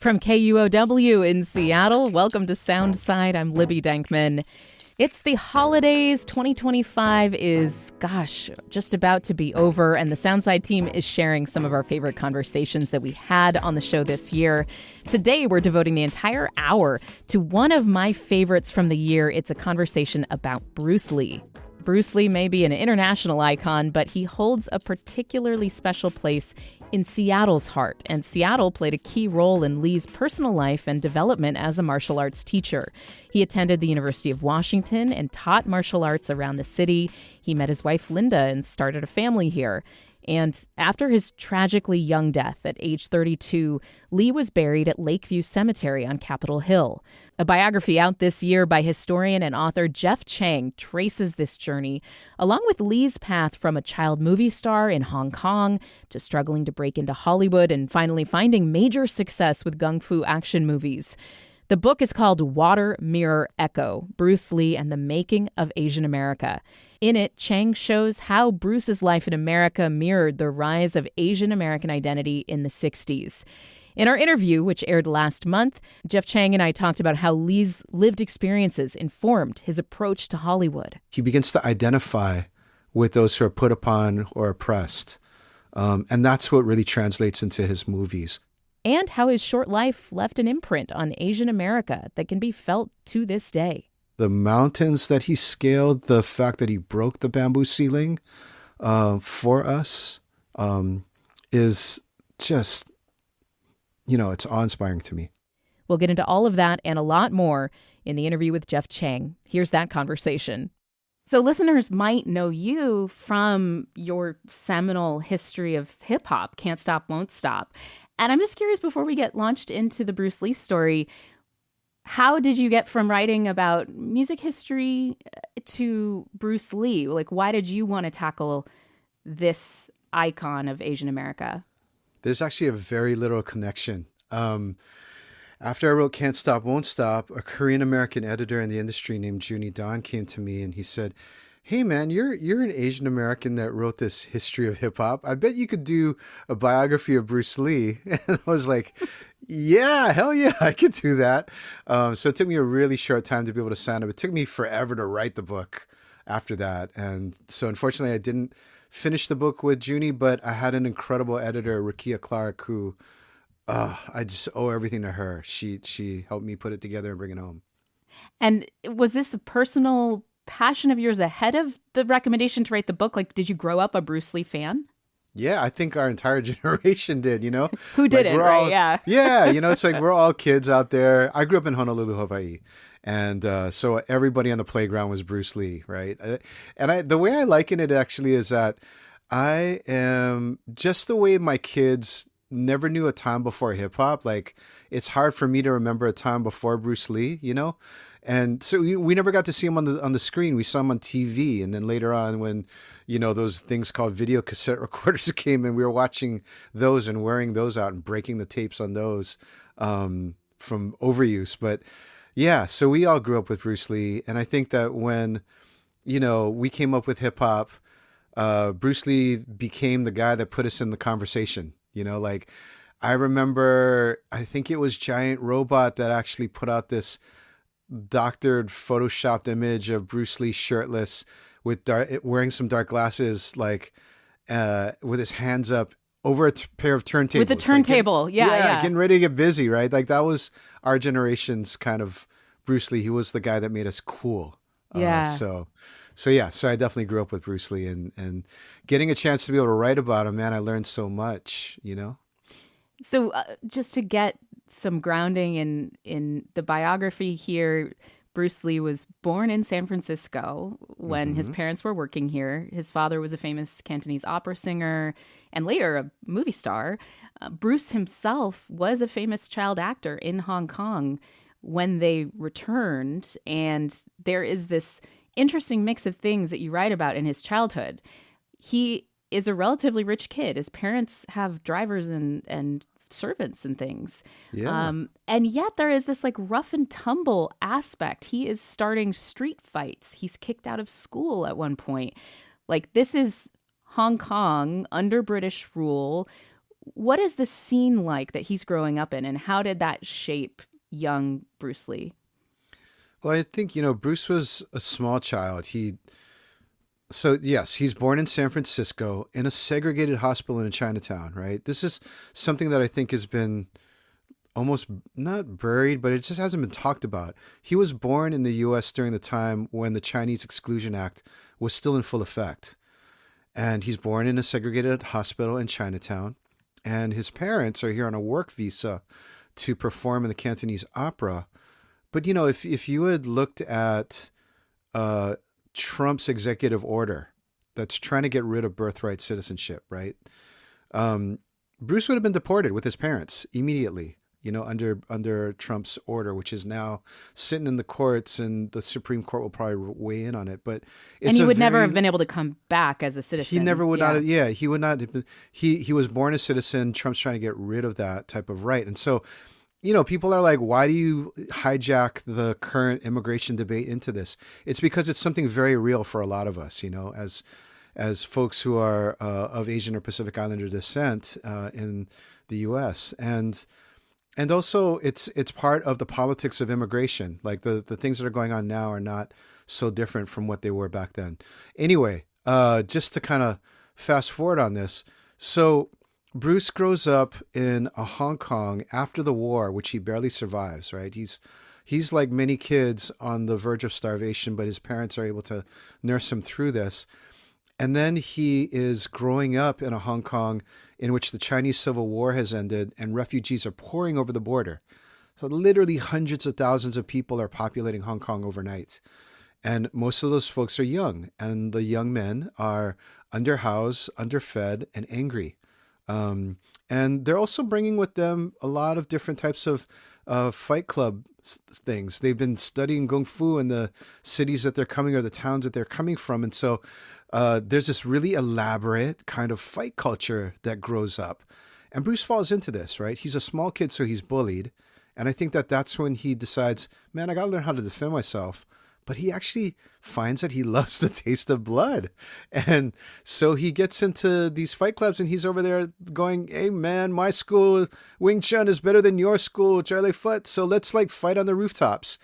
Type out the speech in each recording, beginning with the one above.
From KUOW in Seattle, welcome to Soundside. I'm Libby Dankman. It's the holidays. 2025 is, just about to be over, and the Soundside team is sharing some of our favorite conversations that we had on the show this year. Today, we're devoting the entire hour to one of my favorites from the year. It's a conversation about Bruce Lee. Bruce Lee may be an international icon, but he holds a particularly special place in Seattle's heart, and Seattle played a key role in Lee's personal life and development as a martial arts teacher. He attended the University of Washington and taught martial arts around the city. He met his wife Linda and started a family here. And after his tragically young death at age 32, Lee was buried at Lakeview Cemetery on Capitol Hill. A biography out this year by historian and author Jeff Chang traces this journey, along with Lee's path from a child movie star in Hong Kong to struggling to break into Hollywood and finally finding major success with gung fu action movies. The book is called Water, Mirror, Echo: Bruce Lee and the Making of Asian America. In it, Chang shows how Bruce's life in America mirrored the rise of Asian American identity in the 60s. In our interview, which aired last month, Jeff Chang and I talked about how Lee's lived experiences informed his approach to Hollywood. He begins to identify with those who are put upon or oppressed. And that's what really translates into his movies. And how his short life left an imprint on Asian America that can be felt to this day. The mountains that he scaled, the fact that he broke the bamboo ceiling for us is just, it's awe-inspiring to me. We'll get into all of that and a lot more in the interview with Jeff Chang. Here's that conversation. So listeners might know you from your seminal history of hip-hop, Can't Stop, Won't Stop. And I'm just curious, before we get launched into the Bruce Lee story, how did you get from writing about music history to Bruce Lee? Like, why did you want to tackle this icon of Asian America? There's actually a very little connection. After I wrote Can't Stop, Won't Stop, a Korean-American editor in the industry named Junie Don came to me and he said, "Hey man, you're an Asian American that wrote this history of hip hop. I bet you could do a biography of Bruce Lee." And I was like, "Yeah, hell yeah, I could do that." So it took me a really short time to be able to sign up. It took me forever to write the book after that. And so unfortunately I didn't finish the book with Junie, but I had an incredible editor, Rakia Clark, who I just owe everything to her. She helped me put it together and bring it home. And was this a personal passion of yours ahead of the recommendation to write the book? Like, did you grow up a Bruce Lee fan? Yeah, I think our entire generation did, Who didn't, right? All, yeah. Yeah, it's like we're all kids out there. I grew up in Honolulu, Hawaii. And so everybody on the playground was Bruce Lee, right? And the way I liken it actually is that I am just the way my kids never knew a time before hip hop. Like, it's hard for me to remember a time before Bruce Lee, And so we never got to see him on the screen. We saw him on TV. And then later on when, those things called video cassette recorders came in, we were watching those and wearing those out and breaking the tapes on those from overuse. But yeah, so we all grew up with Bruce Lee. And I think that when, we came up with hip hop, Bruce Lee became the guy that put us in the conversation. I remember, I think it was Giant Robot that actually put out this doctored, photoshopped image of Bruce Lee shirtless with wearing some dark glasses, with his hands up over a pair of turntables. With a turntable, yeah. Getting ready to get busy, right? Like, that was our generation's kind of Bruce Lee. He was the guy that made us cool. Yeah. So I definitely grew up with Bruce Lee, and getting a chance to be able to write about him, man, I learned so much, So just to get some grounding in the biography here, Bruce Lee was born in San Francisco when his parents were working here. His father was a famous Cantonese opera singer and later a movie star. Bruce himself was a famous child actor in Hong Kong when they returned. And there is this interesting mix of things that you write about in his childhood. He is a relatively rich kid. His parents have drivers and servants and things. Yeah. And yet there is this rough and tumble aspect. He is starting street fights. He's kicked out of school at one point. This is Hong Kong under British rule What is the scene like that he's growing up in, and how did that shape young Bruce Lee? Well, I think, Bruce was a small child. So yes, he's born in San Francisco in a segregated hospital in Chinatown, right? This is something that I think has been almost not buried, but it just hasn't been talked about. He was born in the US during the time when the Chinese Exclusion Act was still in full effect. And he's born in a segregated hospital in Chinatown. And his parents are here on a work visa to perform in the Cantonese opera. But if you had looked at uh, Trump's executive order that's trying to get rid of birthright citizenship, right? Um, Bruce would have been deported with his parents immediately, under Trump's order, which is now sitting in the courts, and the Supreme Court will probably weigh in on it. But And it's he a would never very have been able to come back as a he citizen. never would Yeah. not have, yeah, he would not have been, he was born a citizen. Trump's trying to get rid of that type of right. And so, people are like, why do you hijack the current immigration debate into this? It's because it's something very real for a lot of us, as folks who are of Asian or Pacific Islander descent in the U.S. And also it's part of the politics of immigration. Like the things that are going on now are not so different from what they were back then. Anyway, just to kind of fast forward on this. So Bruce grows up in a Hong Kong after the war, which he barely survives, right? He's like many kids on the verge of starvation, but his parents are able to nurse him through this. And then he is growing up in a Hong Kong in which the Chinese Civil War has ended and refugees are pouring over the border. So literally hundreds of thousands of people are populating Hong Kong overnight. And most of those folks are young. And the young men are underhoused, underfed, and angry. And they're also bringing with them a lot of different types of fight club things. They've been studying Kung Fu in the cities that they're coming or the towns that they're coming from. And so there's this really elaborate kind of fight culture that grows up. And Bruce falls into this, right? He's a small kid, so he's bullied. And I think that that's when he decides, man, I got to learn how to defend myself. But he actually finds that he loves the taste of blood. And so he gets into these fight clubs and he's over there going, hey, man, my school, Wing Chun, is better than your school, Charlie Foot. So let's like fight on the rooftops.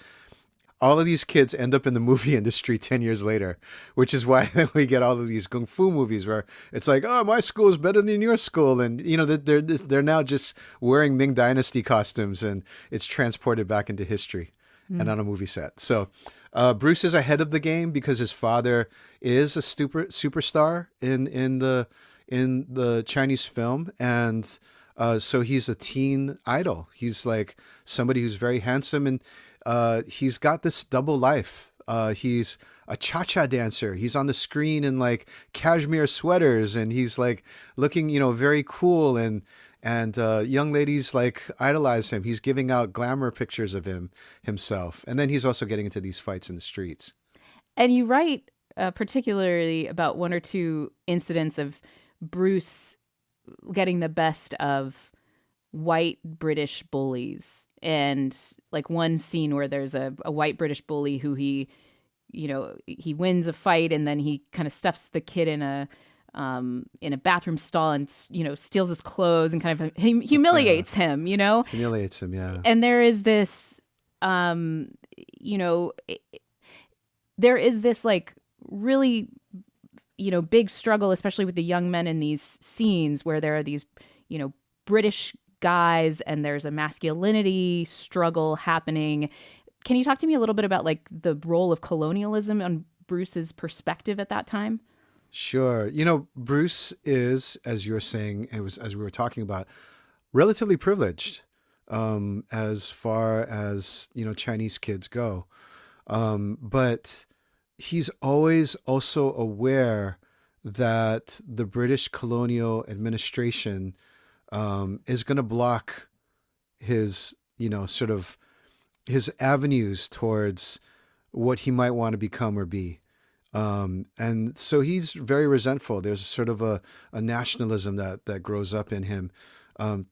All of these kids end up in the movie industry 10 years later, which is why we get all of these Kung Fu movies where it's like, oh, my school is better than your school. And, they're now just wearing Ming Dynasty costumes and it's transported back into history and on a movie set. So Bruce is ahead of the game because his father is a superstar in the Chinese film. And so he's a teen idol. He's like somebody who's very handsome and he's got this double life. He's a cha-cha dancer. He's on the screen in like cashmere sweaters and he's like looking, very cool and young ladies like idolize him. He's giving out glamour pictures of himself. And then he's also getting into these fights in the streets. And you write particularly about one or two incidents of Bruce getting the best of white British bullies. And like one scene where there's a white British bully who he wins a fight and then he kind of stuffs the kid in a bathroom stall and, steals his clothes and kind of humiliates him, Humiliates him, yeah. And there is this, there is this like really, big struggle, especially with the young men in these scenes where there are these, British guys and there's a masculinity struggle happening. Can you talk to me a little bit about like the role of colonialism on Bruce's perspective at that time? Sure. Bruce is, as you were saying, as we were talking about, relatively privileged as far as, Chinese kids go. But he's always also aware that the British colonial administration is going to block his, sort of his avenues towards what he might want to become or be. And so he's very resentful. There's sort of a nationalism that grows up in him. And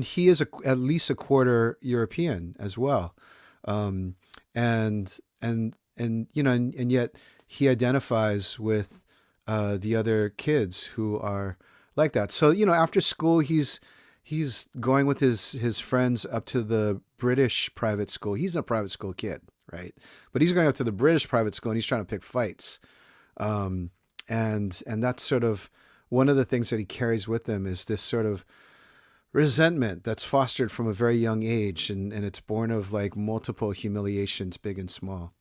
he is at least a quarter European as well. And yet he identifies with the other kids who are like that. So, after school, he's going with his friends up to the British private school. He's a private school kid, right? But he's going up to the British private school and he's trying to pick fights. And that's sort of one of the things that he carries with him is this sort of resentment that's fostered from a very young age. And it's born of like multiple humiliations, big and small.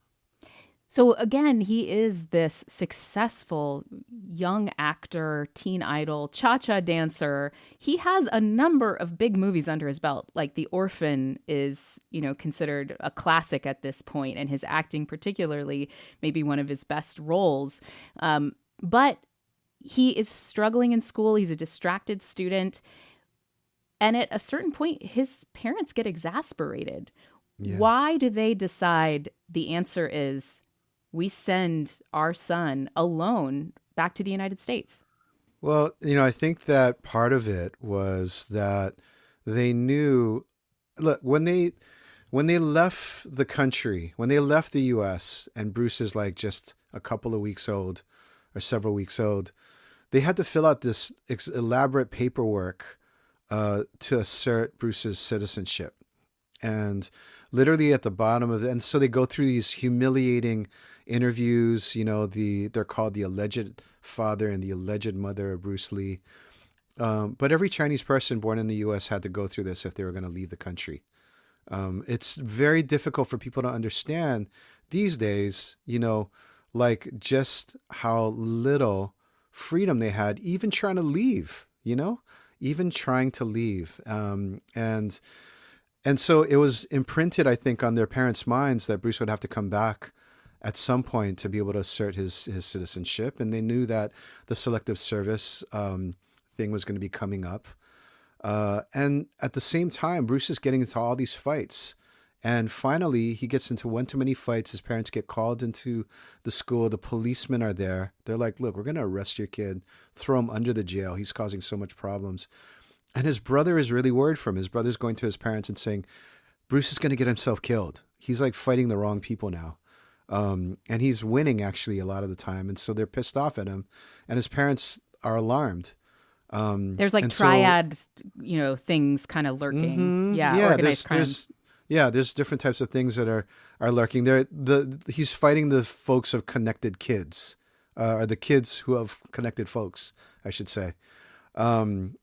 So again, he is this successful young actor, teen idol, cha-cha dancer. He has a number of big movies under his belt. Like The Orphan is, considered a classic at this point, and his acting particularly maybe one of his best roles. But he is struggling in school. He's a distracted student. And at a certain point, his parents get exasperated. Yeah. Why do they decide the answer is we send our son alone back to the United States? Well, I think that part of it was that they knew, look, when they left the country, when they left the U.S. and Bruce is like just a couple of weeks old or several weeks old, they had to fill out this elaborate paperwork to assert Bruce's citizenship. And literally at the bottom of it, and so they go through these humiliating interviews, they're called the alleged father and the alleged mother of Bruce Lee. But every Chinese person born in the U.S. had to go through this if they were going to leave the country. It's very difficult for people to understand these days, like just how little freedom they had, even trying to leave, even trying to leave. And so it was imprinted, I think, on their parents' minds that Bruce would have to come back at some point to be able to assert his citizenship. And they knew that the selective service thing was going to be coming up. And at the same time, Bruce is getting into all these fights. And finally, he gets into one too many fights. His parents get called into the school. The policemen are there. They're like, look, we're going to arrest your kid, throw him under the jail. He's causing so much problems. And his brother is really worried for him. His brother's going to his parents and saying, Bruce is going to get himself killed. He's like fighting the wrong people now. And he's winning actually a lot of the time. And so they're pissed off at him. And his parents are alarmed. There's like triad, things kind of lurking. Mm-hmm. Yeah, organized crime. There's different types of things that are lurking. He's fighting the folks of connected kids, or the kids who have connected folks, I should say. And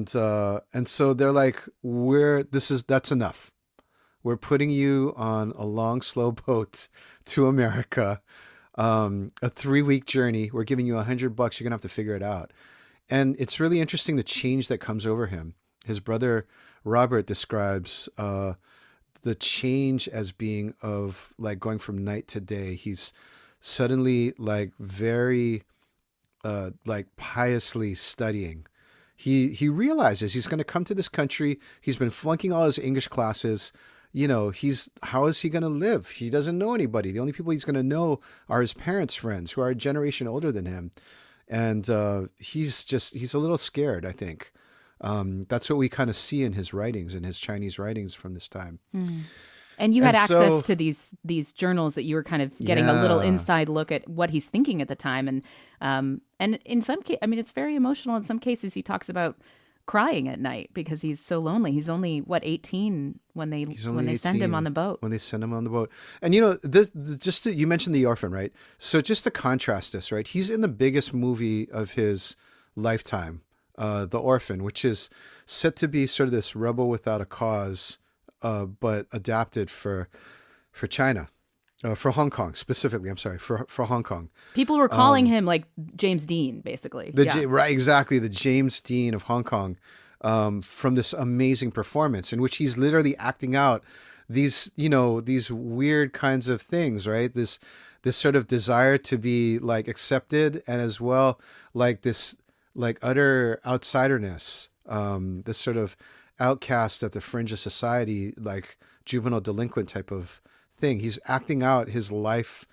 so they're like, that's enough. We're putting you on a long, slow boat to America, a 3-week journey. We're giving you $100. You're going to have to figure it out. And it's really interesting, the change that comes over him. His brother, Robert, describes, the change as being of like going from night to day. He's suddenly like very, like piously studying. He realizes he's going to come to this country. He's been flunking all his English classes. How is he going to live? He doesn't know anybody. The only people he's going to know are his parents' friends who are a generation older than him. And he's a little scared, I think. That's what we kind of see in his writings, in his Chinese writings from this time. Mm. And you had access to these journals that you were kind of getting a little inside look at what he's thinking at the time. And in some cases, it's very emotional. In some cases, he talks about crying at night because he's so lonely. He's only 18 when they send him on the boat. When they send him on the boat, and you mentioned The Orphan, right? So just to contrast this, right? He's in the biggest movie of his lifetime, The Orphan, which is set to be sort of this rebel without a cause, but adapted for China. For Hong Kong specifically, I'm sorry, for Hong Kong. People were calling him like James Dean, basically. Right, exactly, the James Dean of Hong Kong, from this amazing performance in which he's literally acting out these weird kinds of things, right? This sort of desire to be like accepted, and as well like this like utter outsiderness, this sort of outcast at the fringe of society, like juvenile delinquent type of thing. He's acting out his life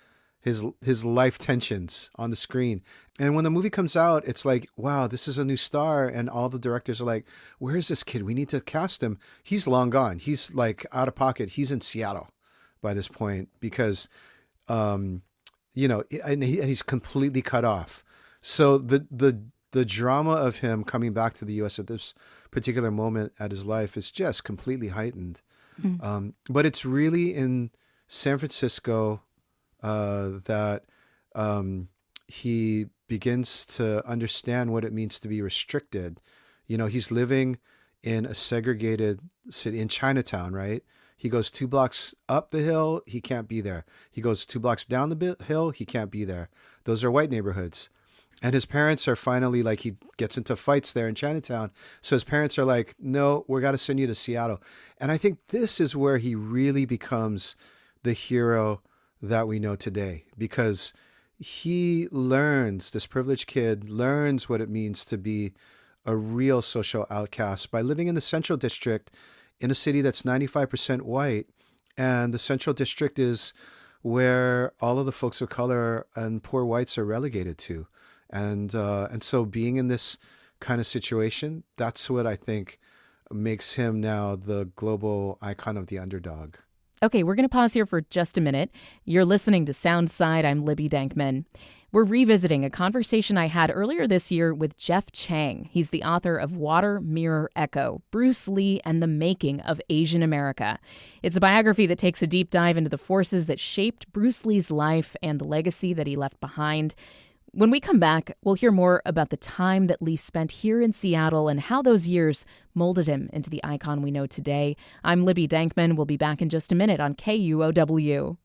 tensions on the screen. And when the movie comes out, it's like, wow, this is a new star. And all the directors are like, where is this kid? We need to cast him. He's long gone. He's like out of pocket. He's in Seattle by this point because, and he's completely cut off. So the the drama of him coming back to the U.S. at this particular moment at his life is just completely heightened. But it's really in San Francisco that he begins to understand what it means to be restricted. He's living in a segregated city in Chinatown, right? He goes 2 blocks up the hill, he can't be there. He goes 2 blocks down the hill, he can't be there. Those are white neighborhoods. And his parents are finally like, he gets into fights there in Chinatown. So his parents are like, no, we got to send you to Seattle. And I think this is where he really becomes the hero that we know today, because this privileged kid learns what it means to be a real social outcast by living in the Central District in a city that's 95% white. And the Central District is where all of the folks of color and poor whites are relegated to. And so being in this kind of situation, that's what I think makes him now the global icon of the underdog. Okay, we're going to pause here for just a minute. You're listening to Soundside. I'm Libby Dankman. We're revisiting a conversation I had earlier this year with Jeff Chang. He's the author of Water, Mirror, Echo, Bruce Lee and the Making of Asian America. It's a biography that takes a deep dive into the forces that shaped Bruce Lee's life and the legacy that he left behind. When we come back, we'll hear more about the time that Lee spent here in Seattle and how those years molded him into the icon we know today. I'm Libby Dankman. We'll be back in just a minute on KUOW.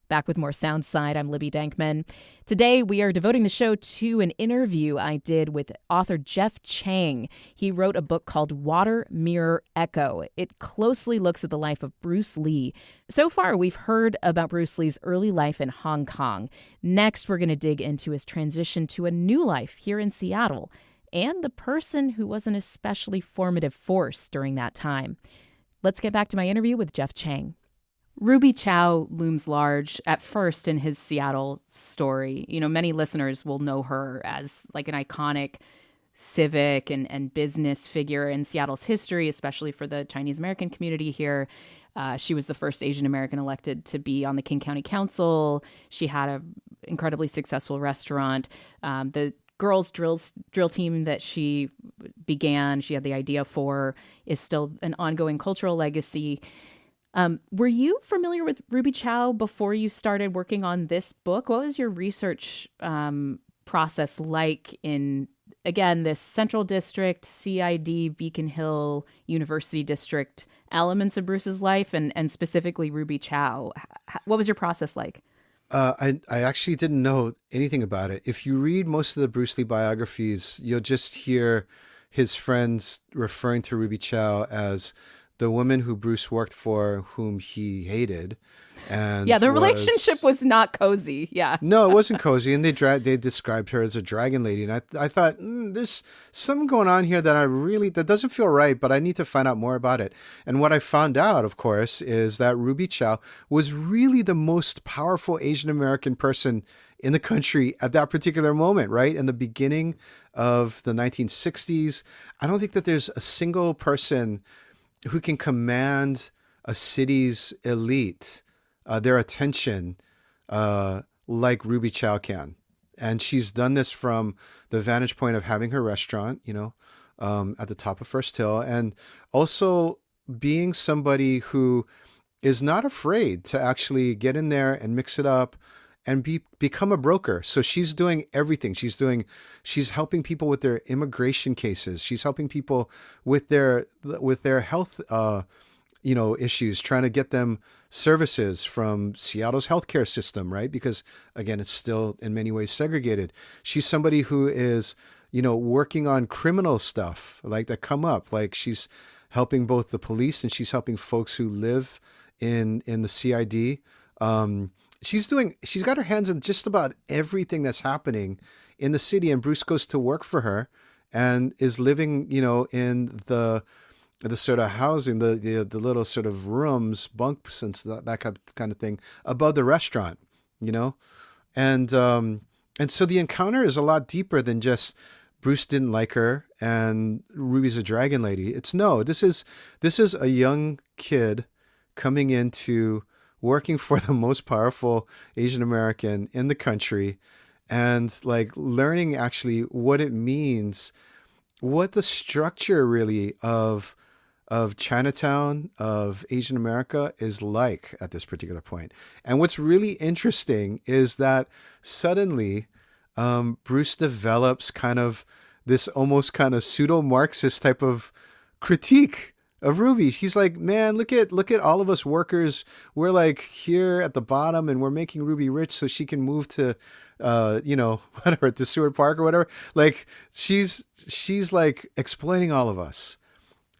Back with more Soundside. I'm Libby Dankman. Today, we are devoting the show to an interview I did with author Jeff Chang. He wrote a book called Water, Mirror, Echo. It closely looks at the life of Bruce Lee. So far, we've heard about Bruce Lee's early life in Hong Kong. Next, we're going to dig into his transition to a new life here in Seattle and the person who was an especially formative force during that time. Let's get back to my interview with Jeff Chang. Ruby Chow looms large at first in his Seattle story. Many listeners will know her as like an iconic civic and business figure in Seattle's history, especially for the Chinese American community here. She was the first Asian American elected to be on the King County Council. She had an incredibly successful restaurant. The girls' drill team that she began, she had the idea for, is still an ongoing cultural legacy. Were you familiar with Ruby Chow before you started working on this book? What was your research process like in, again, this Central District, CID, Beacon Hill University District elements of Bruce's life and specifically Ruby Chow? What was your process like? I actually didn't know anything about it. If you read most of the Bruce Lee biographies, you'll just hear his friends referring to Ruby Chow as the woman who Bruce worked for, whom he hated. And the relationship was not cozy. Yeah. No, it wasn't cozy. And they described her as a dragon lady. And I thought, there's something going on here that doesn't feel right, but I need to find out more about it. And what I found out, of course, is that Ruby Chow was really the most powerful Asian American person in the country at that particular moment, right? In the beginning of the 1960s. I don't think that there's a single person who can command a city's elite, their attention, like Ruby Chow can. And she's done this from the vantage point of having her restaurant, at the top of First Hill, and also being somebody who is not afraid to actually get in there and mix it up and become a broker. So she's doing everything. She's helping people with their immigration cases. She's helping people with their health, issues, trying to get them services from Seattle's healthcare system, right? Because again, it's still in many ways segregated. She's somebody who is, working on criminal stuff like that come up. Like she's helping both the police and she's helping folks who live in the CID. She's got her hands in just about everything that's happening in the city. And Bruce goes to work for her and is living, in the sort of housing, the little sort of rooms, bunks and that kind of thing above the restaurant, and so the encounter is a lot deeper than just Bruce didn't like her and Ruby's a dragon lady. This is a young kid coming into working for the most powerful Asian American in the country and like learning actually what it means, what the structure really of Chinatown, of Asian America is like at this particular point. And what's really interesting is that suddenly Bruce develops kind of this almost kind of pseudo-Marxist type of critique of Ruby. He's like, man, look at all of us workers. We're like here at the bottom, and we're making Ruby rich so she can move to, whatever, to Seward Park or whatever. Like she's like exploiting all of us.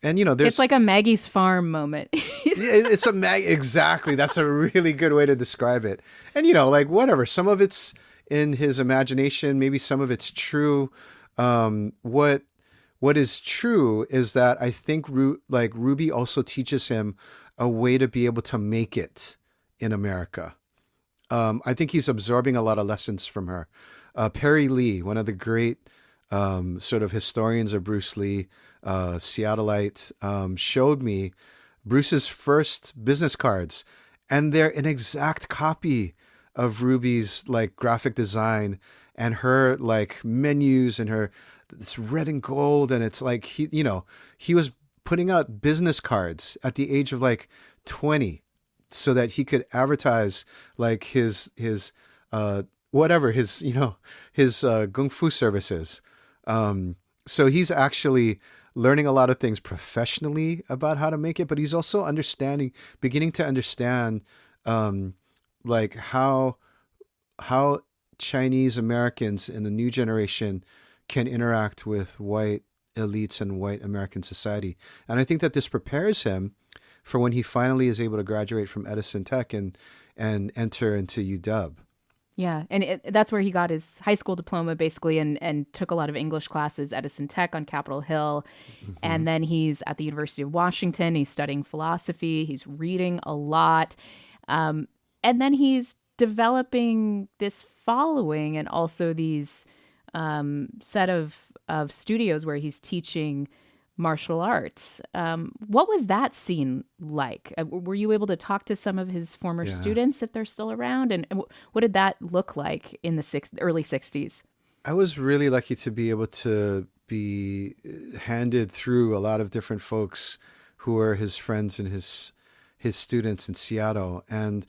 And there's It's like a Maggie's Farm moment. it's exactly. That's a really good way to describe it. And like whatever, some of it's in his imagination, maybe some of it's true. What is true is that I think Ruby also teaches him a way to be able to make it in America. I think he's absorbing a lot of lessons from her. Perry Lee, one of the great sort of historians of Bruce Lee, Seattleite, showed me Bruce's first business cards, and they're an exact copy of Ruby's like graphic design and her like menus and her, it's red and gold, and it's like he was putting out business cards at the age of like 20 so that he could advertise like his whatever his his kung fu services. So he's actually learning a lot of things professionally about how to make it, but he's also beginning to understand like how Chinese Americans in the new generation can interact with white elites and white American society. And I think that this prepares him for when he finally is able to graduate from Edison Tech and enter into UW. Yeah, and that's where he got his high school diploma, basically, and took a lot of English classes at Edison Tech on Capitol Hill. Mm-hmm. And then he's at the University of Washington. He's studying philosophy. He's reading a lot. And then he's developing this following and also these set of studios where he's teaching martial arts. What was that scene like? Were you able to talk to some of his former students if they're still around? And what did that look like in the early 60s? I was really lucky to be able to be handed through a lot of different folks who were his friends and his students in Seattle. And,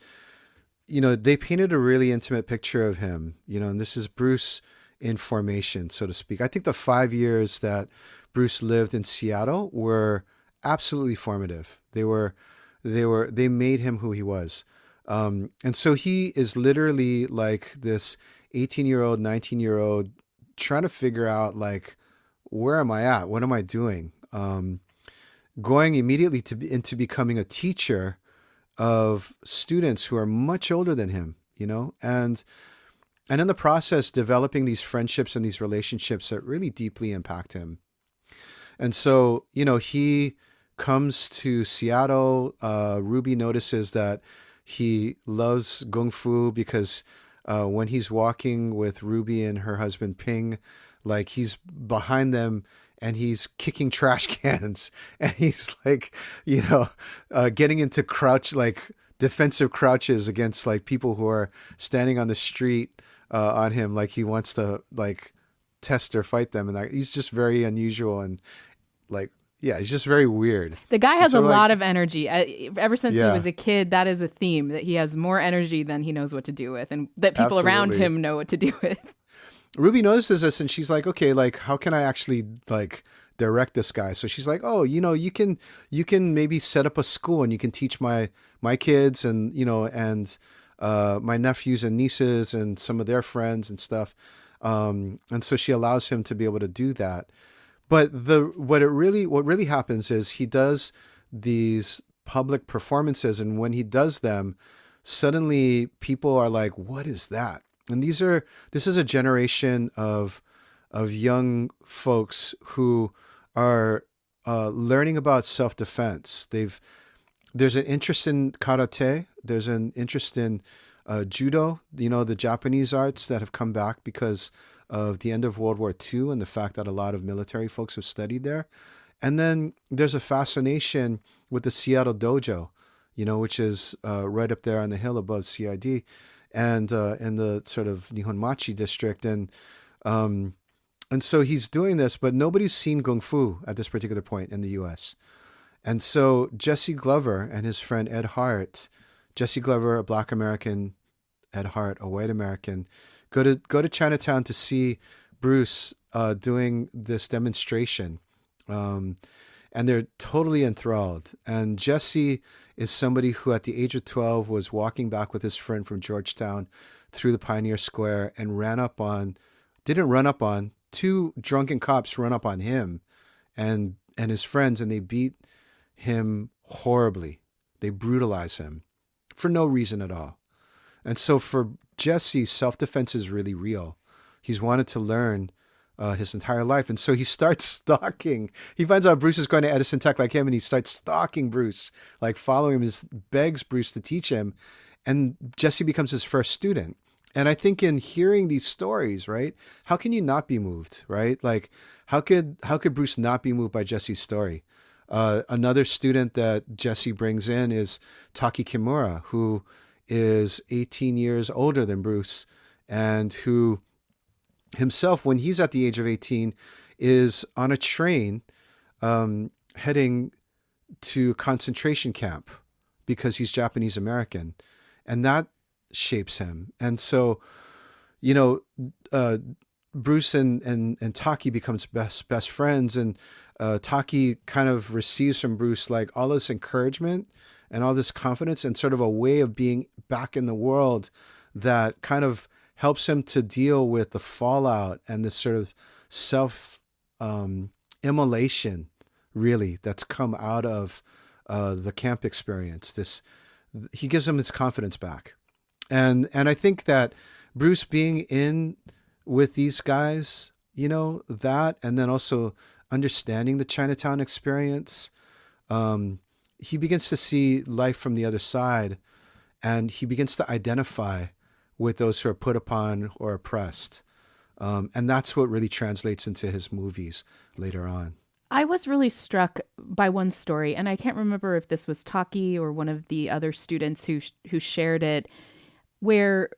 they painted a really intimate picture of him, and this is Bruce in formation, so to speak. I think the 5 years that Bruce lived in Seattle were absolutely formative. They made him who he was. And so he is literally like this 18-year-old, 19-year-old trying to figure out like, where am I at? What am I doing? Going immediately into becoming a teacher of students who are much older than him, and in the process, developing these friendships and these relationships that really deeply impact him. And so, he comes to Seattle. Ruby notices that he loves Kung Fu because when he's walking with Ruby and her husband Ping, like he's behind them and he's kicking trash cans and he's like, getting into defensive crouches against like people who are standing on the street on him, like he wants to like test or fight them. And he's just very unusual and like, yeah, he's just very weird. The guy has a lot of energy. Ever since he was a kid, that is a theme, that he has more energy than he knows what to do with, and that people around him know what to do with. Ruby notices this and she's like, okay, like how can I actually like direct this guy? So she's like, oh, you can maybe set up a school and you can teach my kids and, and my nephews and nieces and some of their friends and stuff. And so she allows him to be able to do that. But what really happens is he does these public performances, and when he does them, suddenly people are like, what is that? And this is a generation of young folks who are learning about self-defense. There's an interest in karate. There's an interest in judo, the Japanese arts that have come back because of the end of World War II and the fact that a lot of military folks have studied there. And then there's a fascination with the Seattle Dojo, which is right up there on the hill above CID. and in the sort of Nihonmachi district, and so he's doing this, but nobody's seen Kung Fu at this particular point in the U.S. And so Jesse Glover and his friend Ed Hart, Jesse Glover, a Black American, Ed Hart, a white American, go to Chinatown to see Bruce doing this demonstration, and they're totally enthralled. And Jesse is somebody who, at the age of 12, was walking back with his friend from Georgetown through the Pioneer Square and didn't run up on, two drunken cops run up on him and his friends, and they beat him horribly. They brutalize him for no reason at all. And so for Jesse, self-defense is really real. He's wanted to learn his entire life. And so he starts stalking. He finds out Bruce is going to Edison Tech like him, and he starts stalking Bruce, like following him, begs Bruce to teach him. And Jesse becomes his first student. And I think in hearing these stories, right, how can you not be moved, right? Like, how could Bruce not be moved by Jesse's story? Another student that Jesse brings in is Taki Kimura, who is 18 years older than Bruce, and who himself, when he's at the age of 18, is on a train heading to a concentration camp because he's Japanese American. And that shapes him. And so, Bruce and Taki becomes best friends, and Taki kind of receives from Bruce like all this encouragement and all this confidence and sort of a way of being back in the world that kind of helps him to deal with the fallout and this sort of self immolation, really, that's come out of the camp experience. He gives him his confidence back. And I think that Bruce being in with these guys, that, and then also understanding the Chinatown experience, he begins to see life from the other side, and he begins to identify with those who are put upon or oppressed. And that's what really translates into his movies later on. I was really struck by one story, and I can't remember if this was Taki or one of the other students who shared it, where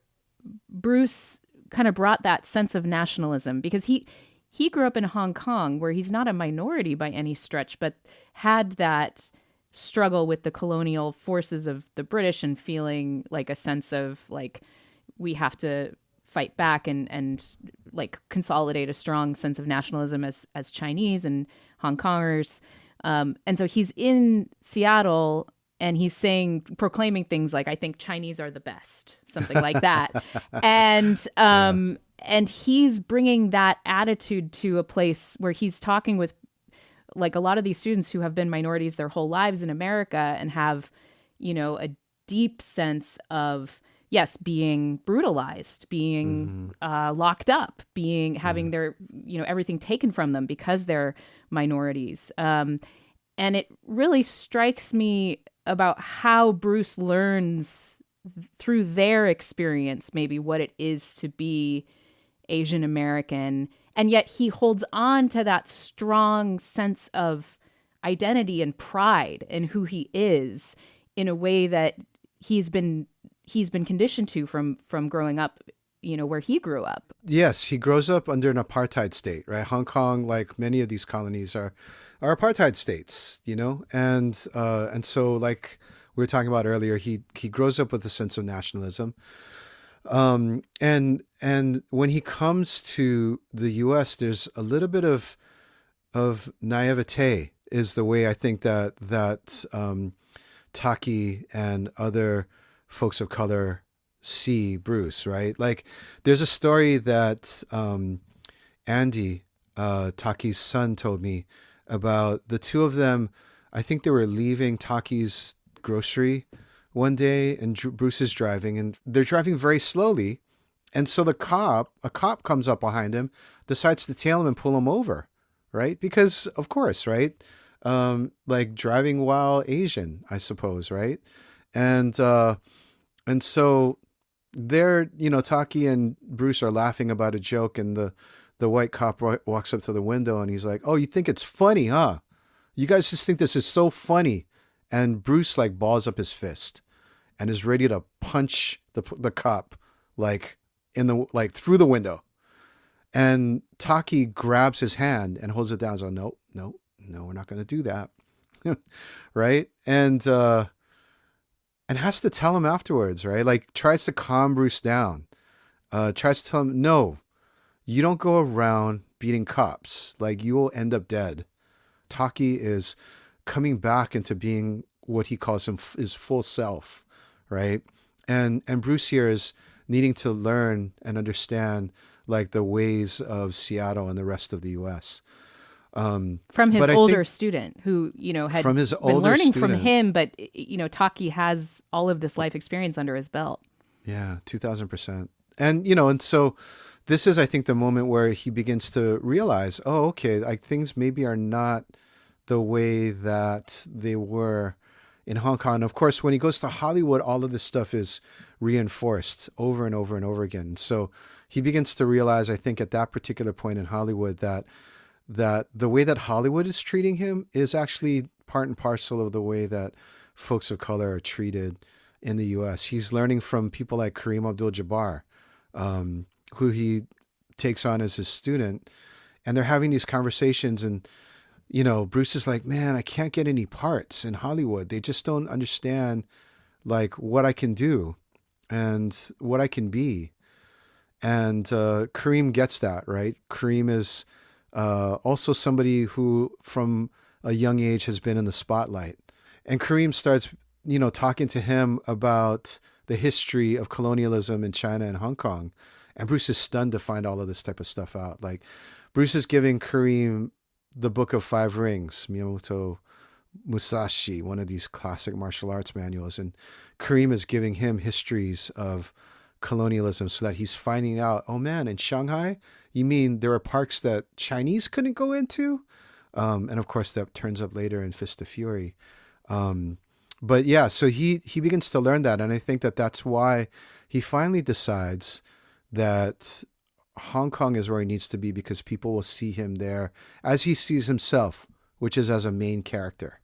Bruce kind of brought that sense of nationalism, because he grew up in Hong Kong, where he's not a minority by any stretch, but had that struggle with the colonial forces of the British and feeling like a sense of like, we have to fight back and like consolidate a strong sense of nationalism as Chinese and Hong Kongers. And so he's in Seattle, and he's proclaiming things like, I think Chinese are the best, something like that. And he's bringing that attitude to a place where he's talking with like a lot of these students who have been minorities their whole lives in America and have, a deep sense of, yes, being brutalized, being locked up, having their, everything taken from them because they're minorities. And it really strikes me about how Bruce learns through their experience, maybe what it is to be Asian American. And yet he holds on to that strong sense of identity and pride in who he is in a way that he's been conditioned to from growing up, where he grew up. Yes, he grows up under an apartheid state, right? Hong Kong, like many of these colonies, are apartheid states, and so, like we were talking about earlier, he grows up with a sense of nationalism, and when he comes to the U.S., there's a little bit of naivete, is the way I think that Taki and other folks of color see Bruce, right? Like, there's a story that Andy, Taki's son, told me about the two of them. I think they were leaving Taki's grocery one day, and Bruce is driving, and they're driving very slowly. And so a cop comes up behind him, decides to tail him and pull him over, right? Because, of course, right? Like driving while Asian, I suppose, right? And so they're, Taki and Bruce are laughing about a joke, and the white cop walks up to the window, and he's like, "Oh, you think it's funny, huh? You guys just think this is so funny." And Bruce like balls up his fist and is ready to punch the cop like through the window. And Taki grabs his hand and holds it down. So no, we're not going to do that. Right. And has to tell him afterwards, right? Like tries to calm Bruce down, tries to tell him, no, you don't go around beating cops. Like you will end up dead. Taki is coming back into being what he calls his full self, right? And Bruce here is needing to learn and understand like the ways of Seattle and the rest of the U.S. From his older student who, had from his been learning from him, but, Taki has all of this life experience under his belt. Yeah, 2000%. And, and so this is, I think, the moment where he begins to realize, oh, okay, like things maybe are not the way that they were in Hong Kong. Of course, when he goes to Hollywood, all of this stuff is reinforced over and over and over again. So he begins to realize, I think, at that particular point in Hollywood that the way that Hollywood is treating him is actually part and parcel of the way that folks of color are treated in the U.S. He's learning from people like Kareem Abdul-Jabbar, who he takes on as his student, and they're having these conversations. And, Bruce is like, man, I can't get any parts in Hollywood. They just don't understand like what I can do and what I can be. And Kareem gets that, right? Kareem is also somebody who from a young age has been in the spotlight. And Kareem starts, talking to him about the history of colonialism in China and Hong Kong. And Bruce is stunned to find all of this type of stuff out. Like Bruce is giving Kareem the Book of Five Rings, Miyamoto Musashi, one of these classic martial arts manuals. And Kareem is giving him histories of colonialism so that he's finding out, oh man, in Shanghai, you mean there are parks that Chinese couldn't go into? And of course that turns up later in Fist of Fury. But yeah, so he begins to learn that. And I think that that's why he finally decides that Hong Kong is where he needs to be, because people will see him there as he sees himself, which is as a main character.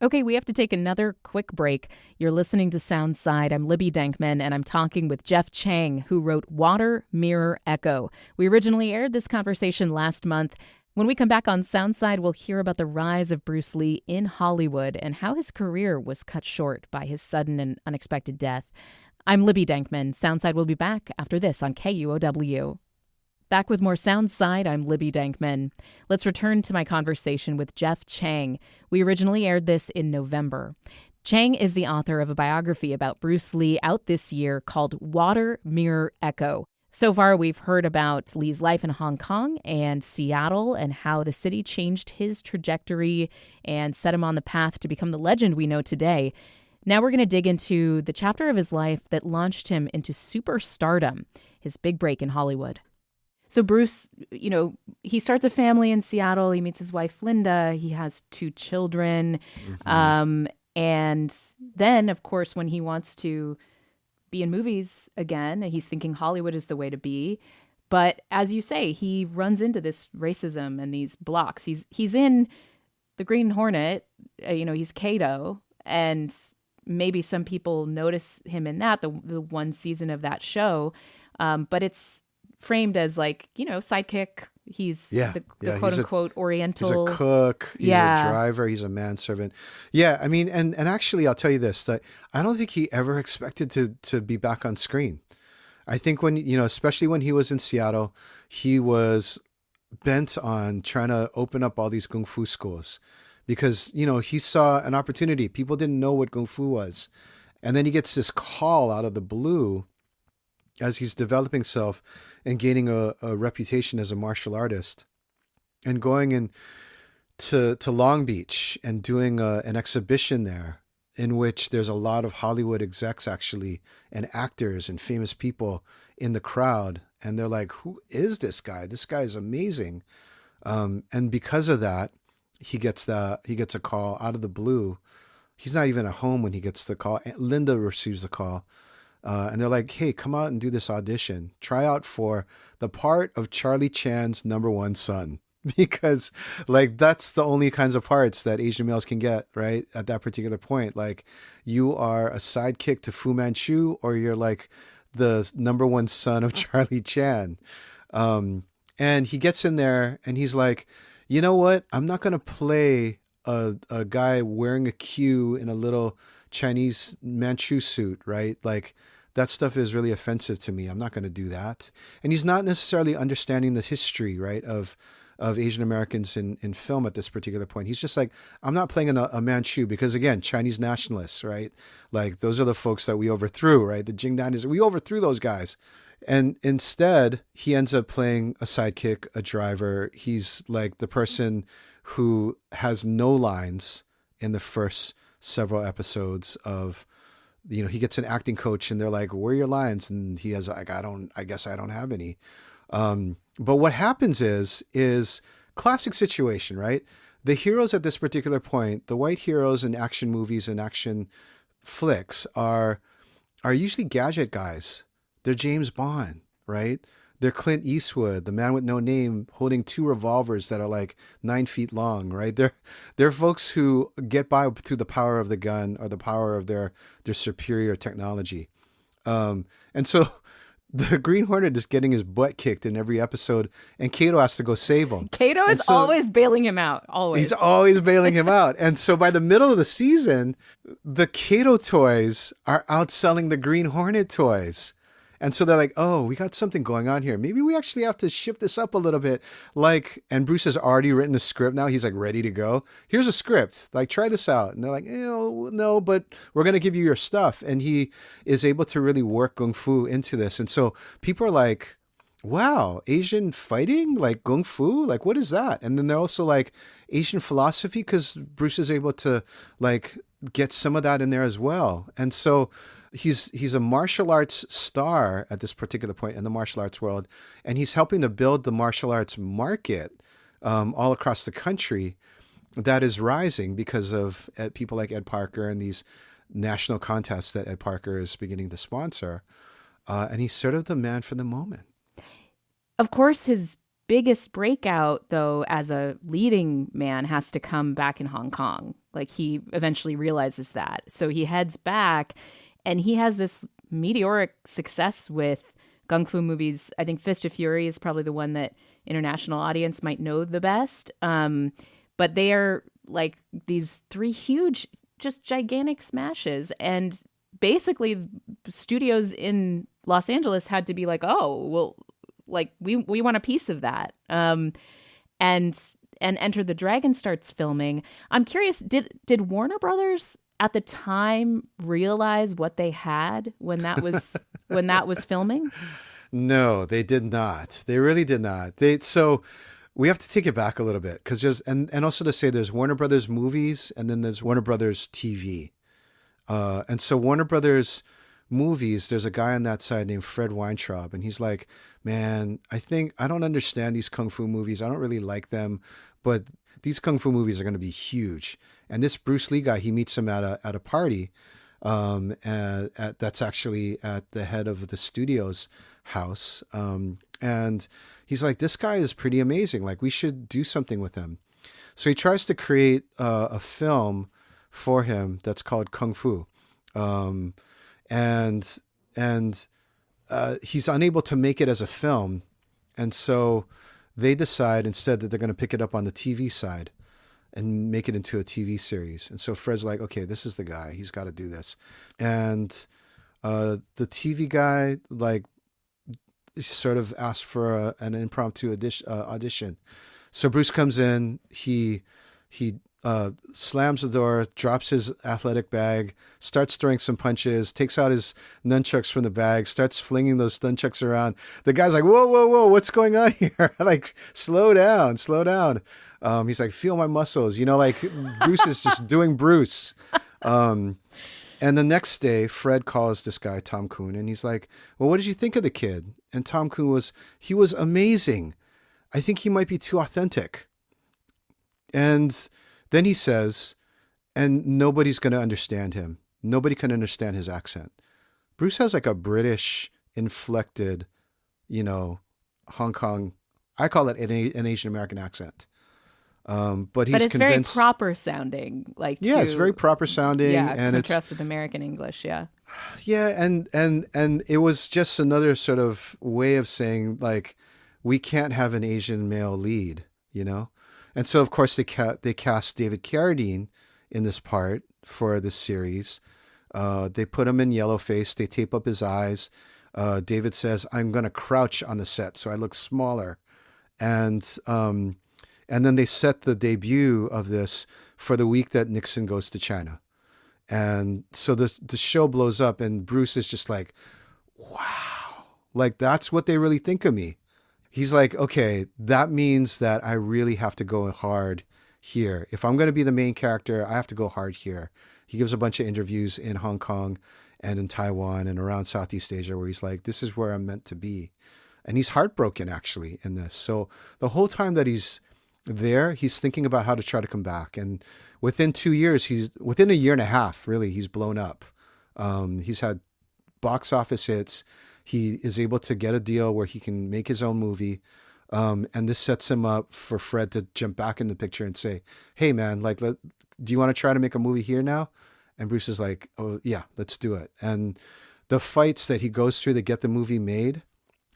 Okay, we have to take another quick break. You're listening to Soundside. I'm Libby Dankman, and I'm talking with Jeff Chang, who wrote Water, Mirror, Echo. We originally aired this conversation last month. When we come back on Soundside, we'll hear about the rise of Bruce Lee in Hollywood and how his career was cut short by his sudden and unexpected death. I'm Libby Dankman. Soundside will be back after this on KUOW. Back with more Soundside, I'm Libby Dankman. Let's return to my conversation with Jeff Chang. We originally aired this in November. Chang is the author of a biography about Bruce Lee out this year called Water, Mirror, Echo. So far, we've heard about Lee's life in Hong Kong and Seattle and how the city changed his trajectory and set him on the path to become the legend we know today. Now we're going to dig into the chapter of his life that launched him into superstardom, his big break in Hollywood. So Bruce, he starts a family in Seattle. He meets his wife, Linda. He has 2 children. Mm-hmm. And then, of course, when he wants to be in movies again, he's thinking Hollywood is the way to be. But as you say, he runs into this racism and these blocks. He's in the Green Hornet, he's Kato, and maybe some people notice him in that, the one season of that show. But it's framed as like, sidekick. He's the quote unquote Oriental. He's a cook. He's a driver. He's a manservant. Yeah. I mean, and actually I'll tell you this, that I don't think he ever expected to be back on screen. I think when, especially when he was in Seattle, he was bent on trying to open up all these Kung Fu schools because, he saw an opportunity. People didn't know what Kung Fu was. And then he gets this call out of the blue as he's developing himself and gaining a reputation as a martial artist, and going to Long Beach and doing an exhibition there in which there's a lot of Hollywood execs actually and actors and famous people in the crowd. And they're like, who is this guy? This guy is amazing. And because of that, he gets a call out of the blue. He's not even at home when he gets the call. Linda receives the call. And they're like, hey, come out and do this audition. Try out for the part of Charlie Chan's number 1 son. Because, like, that's the only kinds of parts that Asian males can get, right? At that particular point. Like, you are a sidekick to Fu Manchu, or you're like the number one son of Charlie Chan. And he gets in there and he's like, you know what? I'm not going to play a guy wearing a queue in a little Chinese Manchu suit, right? Like that stuff is really offensive to me. I'm not going to do that. And he's not necessarily understanding the history, right, of Asian Americans in film at this particular point. He's just like, I'm not playing a Manchu because, again, Chinese nationalists, right? Like those are the folks that we overthrew, right? The Jingdan, we overthrew those guys. And instead, he ends up playing a sidekick, a driver. He's like the person who has no lines in the first several episodes of, he gets an acting coach and they're like, where are your lines? And he has like, I guess I don't have any. But what happens is classic situation, right? The heroes at this particular point, the white heroes in action movies and action flicks are usually gadget guys. They're James Bond, right? They're Clint Eastwood, the man with no name, holding 2 revolvers that are like 9 feet long, right? They're folks who get by through the power of the gun or the power of their superior technology. And so the Green Hornet is getting his butt kicked in every episode, and Kato has to go save him. Kato is always bailing him out, always. He's always bailing him out. And so by the middle of the season, the Kato toys are outselling the Green Hornet toys. And so they're like, oh, we got something going on here. Maybe we actually have to shift this up a little bit. And Bruce has already written the script now. He's like ready to go. Here's a script. Like, try this out. And they're like, no, but we're going to give you your stuff. And he is able to really work Kung Fu into this. And so people are like, wow, Asian fighting? Like Kung Fu? Like, what is that? And then they're also like Asian philosophy, because Bruce is able to like get some of that in there as well. And so he's a martial arts star at this particular point in the martial arts world, and he's helping to build the martial arts market all across the country that is rising because of people like Ed Parker and these national contests that Ed Parker is beginning to sponsor. And he's sort of the man for the moment. Of course, his biggest breakout, though, as a leading man has to come back in Hong Kong. Like, he eventually realizes that. So he heads back. And he has this meteoric success with Kung Fu movies. I think Fist of Fury is probably the one that international audience might know the best. But they are like these 3 huge, just gigantic smashes. And basically studios in Los Angeles had to be like, oh, well, like we want a piece of that. And Enter the Dragon starts filming. I'm curious, did Warner Brothers at the time realize what they had when that was filming? No, they did not. They really did not. So we have to take it back a little bit, because and also to say there's Warner Brothers movies and then there's Warner Brothers TV. And so Warner Brothers movies, there's a guy on that side named Fred Weintraub, and he's like, man, I don't understand these Kung Fu movies. I don't really like them, but these Kung Fu movies are going to be huge. And this Bruce Lee guy, he meets him at a party, that's actually at the head of the studio's house. And he's like, this guy is pretty amazing. Like, we should do something with him. So he tries to create a film for him that's called Kung Fu. And he's unable to make it as a film. And so they decide instead that they're going to pick it up on the TV side and make it into a TV series. And so Fred's like, okay, this is the guy. He's got to do this. And the TV guy, like, sort of asked for an impromptu audition. So Bruce comes in, he slams the door, drops his athletic bag, starts throwing some punches, takes out his nunchucks from the bag, starts flinging those nunchucks around. The guy's like, whoa, what's going on here? Like, slow down. He's like, feel my muscles. Like, Bruce is just doing Bruce. And the next day, Fred calls this guy, Tom Kuhn, and he's like, well, what did you think of the kid? And Tom Kuhn was amazing. I think he might be too authentic. And then he says, and nobody's going to understand him. Nobody can understand his accent. Bruce has like a British inflected, Hong Kong, I call it an Asian American accent. But he's it's convinced, very proper sounding. Like, yeah, it's very proper sounding. Yeah, and contrast with American English, yeah. Yeah, and it was just another sort of way of saying like we can't have an Asian male lead, you know? And so of course they cast David Carradine in this part for this series. They put him in yellow face, they tape up his eyes. David says, "I'm going to crouch on the set so I look smaller." And and then they set the debut of this for the week that Nixon goes to China. And so the show blows up, and Bruce is just like, wow, like that's what they really think of me. He's like, okay, that means that I really have to go hard here. If I'm going to be the main character, I have to go hard here. He gives a bunch of interviews in Hong Kong and in Taiwan and around Southeast Asia where he's like, this is where I'm meant to be. And he's heartbroken actually in this. So the whole time that he's there, he's thinking about how to try to come back. And within 2 years, within a year and a half, really, he's blown up. He's had box office hits. He is able to get a deal where he can make his own movie. And this sets him up for Fred to jump back in the picture and say, hey, man, like, do you want to try to make a movie here now? And Bruce is like, oh, yeah, let's do it. And the fights that he goes through to get the movie made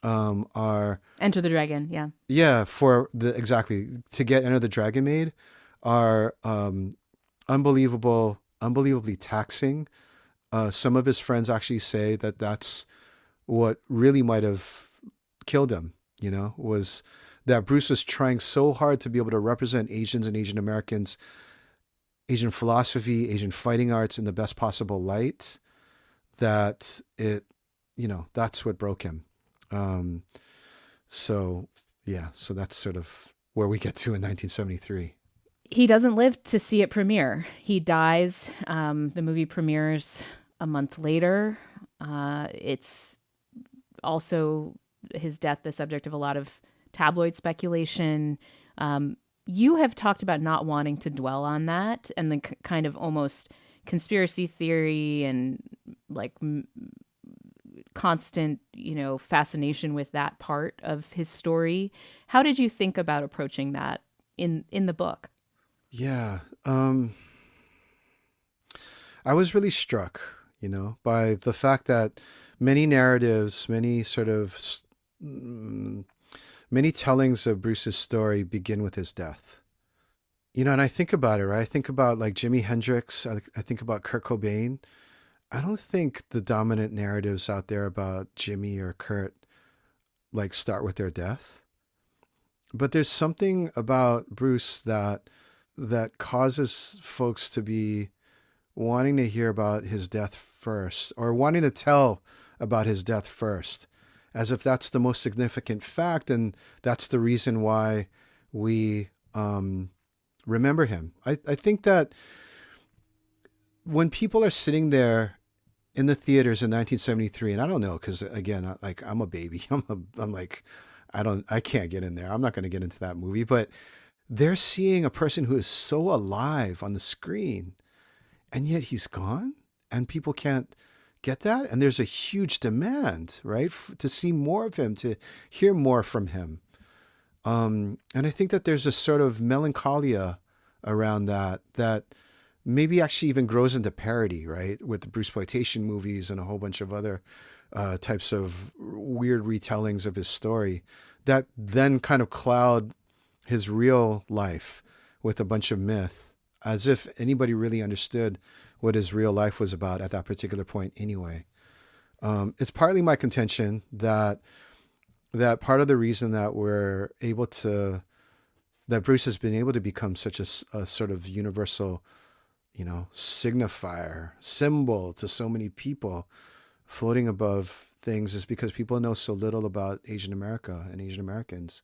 are Enter the Dragon, yeah. Yeah, to get Enter the Dragon made are unbelievably taxing. Some of his friends actually say that that's what really might have killed him, was that Bruce was trying so hard to be able to represent Asians and Asian Americans, Asian philosophy, Asian fighting arts in the best possible light, that that's what broke him. So that's sort of where we get to in 1973. He doesn't live to see it premiere. He dies. The movie premieres a month later. It's also his death, the subject of a lot of tabloid speculation. You have talked about not wanting to dwell on that and the kind of almost conspiracy theory and like constant, fascination with that part of his story. How did you think about approaching that in the book? Yeah. I was really struck, by the fact that many narratives, many tellings of Bruce's story begin with his death. And I think about it, right? I think about like Jimi Hendrix. I think about Kurt Cobain. I don't think the dominant narratives out there about Jimmy or Kurt like start with their death. But there's something about Bruce that causes folks to be wanting to hear about his death first, or wanting to tell about his death first, as if that's the most significant fact and that's the reason why we remember him. I think that when people are sitting there in the theaters in 1973, and I don't know, because again, I'm a baby. I can't get in there. I'm not going to get into that movie, but they're seeing a person who is so alive on the screen, and yet he's gone, and people can't get that. And there's a huge demand, right, to see more of him, to hear more from him. And I think that there's a sort of melancholia around that maybe actually even grows into parody, right, with the Bruceploitation movies and a whole bunch of other types of weird retellings of his story that then kind of cloud his real life with a bunch of myth, as if anybody really understood what his real life was about at that particular point anyway. It's partly my contention that part of the reason that that Bruce has been able to become such a sort of universal, signifier, symbol to so many people floating above things, is because people know so little about Asian America and Asian Americans.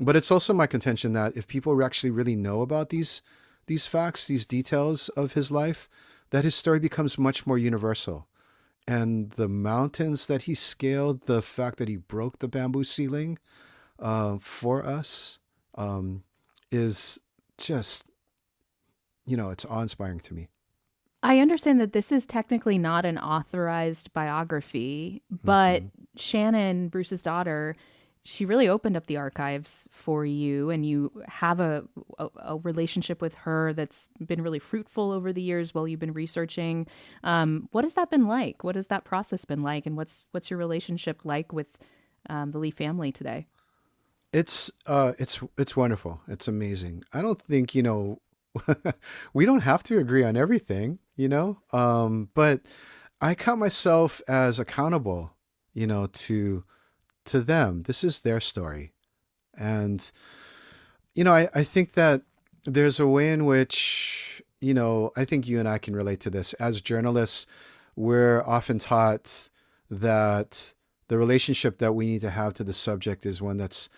But it's also my contention that if people actually really know about these facts, these details of his life, that his story becomes much more universal. And the mountains that he scaled, the fact that he broke the bamboo ceiling for us, is just, it's awe-inspiring to me. I understand that this is technically not an authorized biography, but Shannon, Bruce's daughter, she really opened up the archives for you, and you have a relationship with her that's been really fruitful over the years while you've been researching. What has that been like? What has that process been like? And what's your relationship like with the Lee family today? It's wonderful. It's amazing. I don't think, we don't have to agree on everything, but I count myself as accountable, to them. This is their story. And, I think that there's a way in which, I think you and I can relate to this. As journalists, we're often taught that the relationship that we need to have to the subject is one that's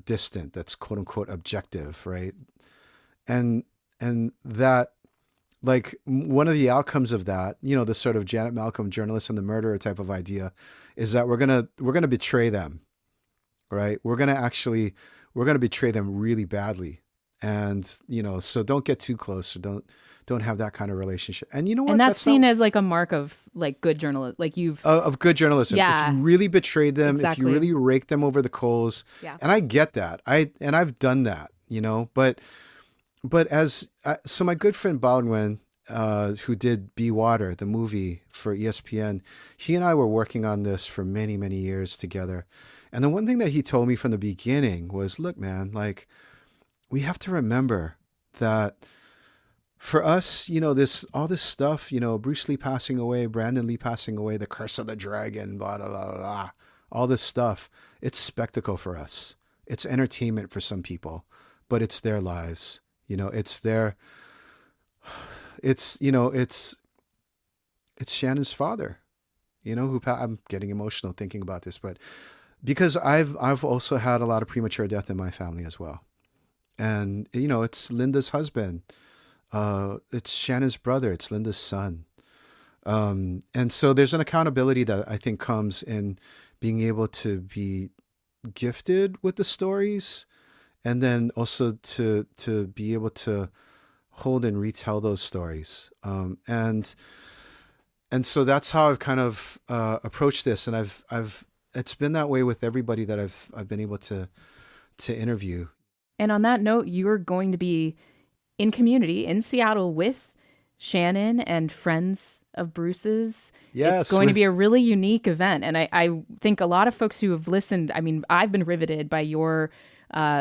distant, that's quote unquote objective, right? And that, like, one of the outcomes of that, the sort of Janet Malcolm journalist and the murderer type of idea, is that we're gonna betray them, right? We're gonna betray them really badly, and so don't get too close, or don't have that kind of relationship. And you know what? And that's seen as like a mark of like good journalism, like you've of good journalism. Yeah, if you really betrayed them, exactly. If you really raked them over the coals, Yeah. and I get that, I've done that, so my good friend Baldwin, who did Be Water, the movie for ESPN, he and I were working on this for many, many years together. And the one thing that he told me from the beginning was, look, man, like, we have to remember that for us, all this stuff, Bruce Lee passing away, Brandon Lee passing away, the curse of the dragon, blah, blah, blah, blah, all this stuff, it's spectacle for us. It's entertainment for some people, but it's their lives. It's Shannon's father, I'm getting emotional thinking about this, but because I've also had a lot of premature death in my family as well. And, it's Linda's husband. It's Shannon's brother. It's Linda's son. And so there's an accountability that I think comes in being able to be gifted with the stories, and then also to be able to hold and retell those stories. And so that's how I've kind of approached this. And it's been that way with everybody that I've been able to interview. And on that note, you're going to be in community in Seattle with Shannon and friends of Bruce's. Yes, it's going to be a really unique event. And I think a lot of folks who have listened, I mean, I've been riveted by your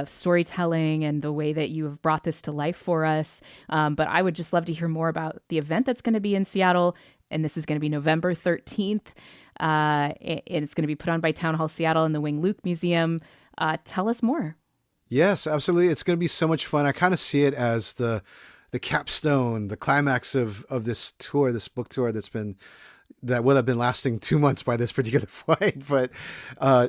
storytelling and the way that you have brought this to life for us. But I would just love to hear more about the event that's going to be in Seattle. And this is going to be November 13th. It's going to be put on by Town Hall Seattle and the Wing Luke Museum. Tell us more. Yes, absolutely. It's going to be so much fun. I kind of see it as the capstone, the climax of this tour, this book tour that will have been lasting 2 months by this particular point. But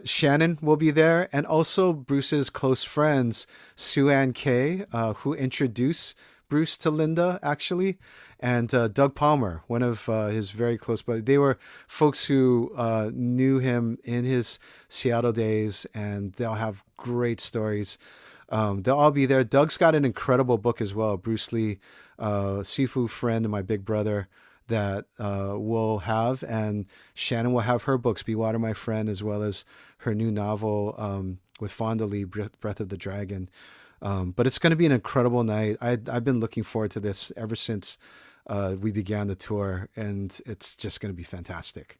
Shannon will be there, and also Bruce's close friends, Sue Ann Kay, who introduced Bruce to Linda, actually, and Doug Palmer, one of his very close buddies. They were folks who knew him in his Seattle days, and they'll have great stories. They'll all be there. Doug's got an incredible book as well, Bruce Lee, Sifu Friend, and My Big Brother, that we'll have. And Shannon will have her books, Be Water, My Friend, as well as her new novel with Fonda Lee, Breath of the Dragon. But it's going to be an incredible night. I've been looking forward to this ever since we began the tour, and it's just going to be fantastic.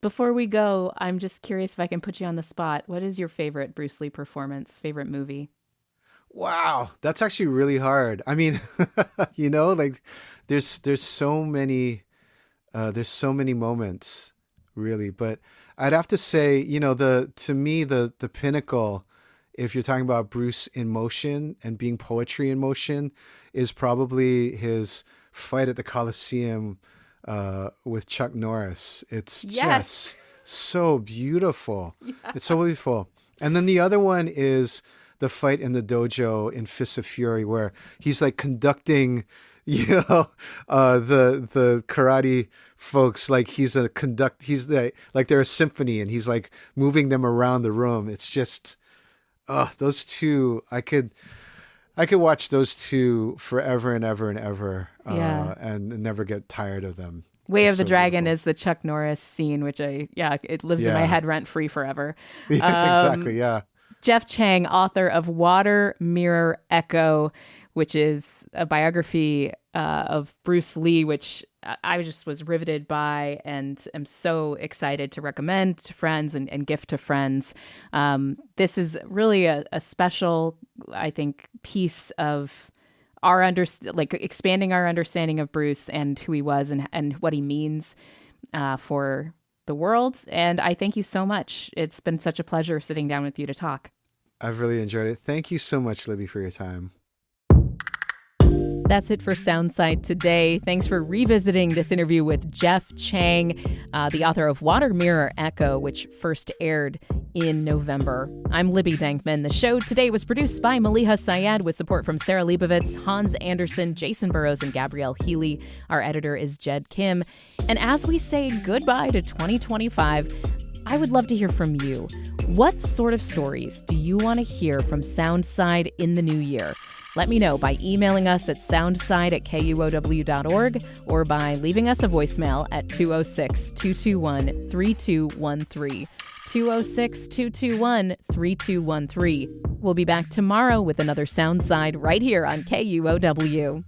Before we go, I'm just curious if I can put you on the spot. What is your favorite Bruce Lee performance, favorite movie? Wow, that's actually really hard. I mean, like there's so many moments, really, but I'd have to say, to me, the pinnacle, if you're talking about Bruce in motion and being poetry in motion, is probably his fight at the Coliseum with Chuck Norris. It's just so beautiful. Yeah. It's so beautiful. And then the other one is the fight in the dojo in Fists of Fury, where he's like conducting, the karate folks, like he's like they're a symphony, and he's like moving them around the room. It's just, those two, I could watch those two forever and ever and ever, and never get tired of them. Way of the So Dragon beautiful. is the Chuck Norris scene, which it lives in my Yeah. head rent free forever. Exactly. Yeah. Jeff Chang, author of Water, Mirror, Echo, which is a biography of Bruce Lee, which I just was riveted by and am so excited to recommend to friends and gift to friends. This is really a special, I think, piece of our expanding our understanding of Bruce and who he was and what he means for the world. And I thank you so much. It's been such a pleasure sitting down with you to talk. I've really enjoyed it. Thank you so much, Libby, for your time. That's it for Soundside today. Thanks for revisiting this interview with Jeff Chang, the author of Water, Mirror, Echo, which first aired in November. I'm Libby Dankman. The show today was produced by Maliha Syed with support from Sarah Leibovitz, Hans Anderson, Jason Burrows, and Gabrielle Healy. Our editor is Jed Kim. And as we say goodbye to 2025, I would love to hear from you. What sort of stories do you want to hear from Soundside in the new year? Let me know by emailing us at soundside@kuow.org or by leaving us a voicemail at 206-221-3213. 206-221-3213. We'll be back tomorrow with another Soundside right here on KUOW.